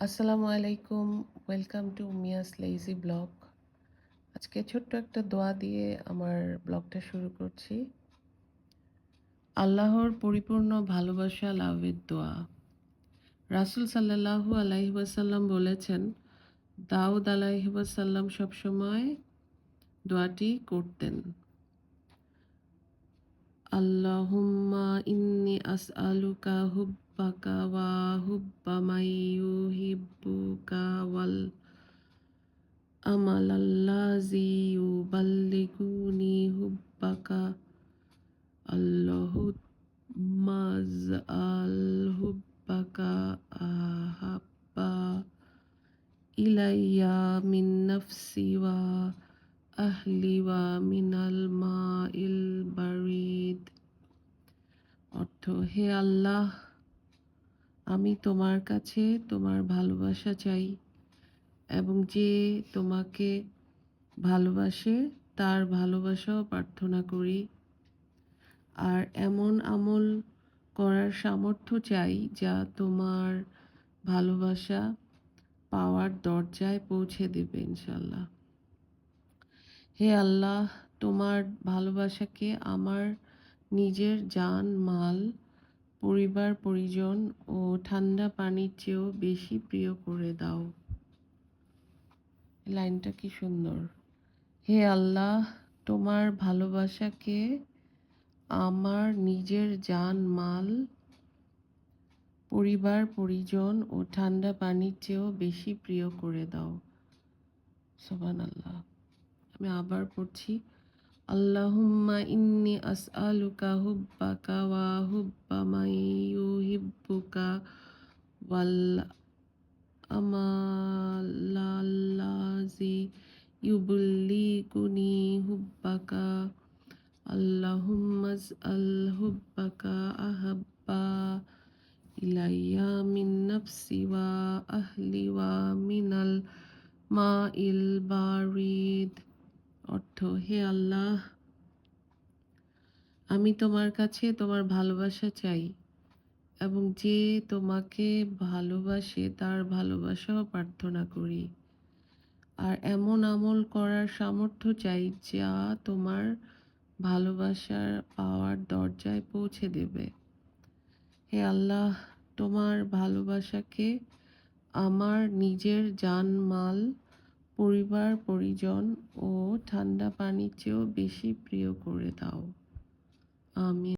আসসালামু আলাইকুম। Welcome to Mia's lazy blog. আজকে ছোট্ট একটা দোয়া দিয়ে আমার ব্লগটা শুরু করছি। আল্লাহর পরিপূর্ণ ভালোবাসা লাভের দোয়া। রাসূল সাল্লাল্লাহু আলাইহি ওয়াসাল্লাম বলেছেন, দাউদ আলাইহি ওয়াসাল্লাম সবসময় দোয়াটি করতেন। আল্লাহুম্মা ইন্নী আসআলুকা হুব্বাকা ওয়া হুব্বা মান ইউহিব্বুকা ওয়াল আমালাল্লাযী ইউবাল্লিগুনি হুব্বাকা। আল্লাহুম্মা আজআল হুব্বাকা আহাব্বা ইলাইয়া মিন নাফসি ওয়া আহলি ওয়া মিনাল মাইল বারিদ। অর্থ: হে আল্লাহ, আমি তোমার কাছে তোমার ভালোবাসা চাই এবং যে তোমাকে ভালোবাসে তার ভালোবাসাও প্রার্থনা করি। আর এমন আমল করার সামর্থ্য চাই যা তোমার ভালোবাসা পাওয়ার দরজায় পৌঁছে দেবে ইনশাল্লাহ। হে আল্লাহ, তোমার ভালোবাসাকে আমার নিজের জান মাল, পরিবার পরিজন ও ঠান্ডা পানির চেয়েও বেশি প্রিয় করে দাও। লাইনটা কি সুন্দর! হে আল্লাহ, তোমার ভালোবাসাকে আমার নিজের জান মাল, পরিবার পরিজন ও ঠান্ডা পানির চেয়েও বেশি প্রিয় করে দাও। সুবহানাল্লাহ। আমি আবার পড়ছি। আল্লাহুম্মা ইন্নী আসআলুকা হুব্বাকা ওয়া হুব্বা মান ইউহিব্বুকা ওয়াল আমালাল্লাযী ইউবাল্লিগুনি হুব্বাকা। আল্লাহুম্মা আজআল হুব্বাকা আহাব্বা ইলাইয়া মিন নাফসি ওয়া আহলি ওয়া মিনাল মাইল বারিদ। অর্থ: হে আল্লাহ, আমি তোমার কাছে তোমার ভালোবাসা চাই এবং যে তোমাকে ভালোবাসে তার ভালোবাসাও প্রার্থনা করি। আর এমন আমল করার সামর্থ্য চাই যা তোমার ভালোবাসার পাওয়ার দরজায় পৌঁছে দেবে। হে আল্লাহ, তোমার ভালোবাসাকে আমার নিজের জান মাল, পরিবার পরিজন ও ঠান্ডা পানির চেয়েও বেশি প্রিয় করে দাও। আমিন।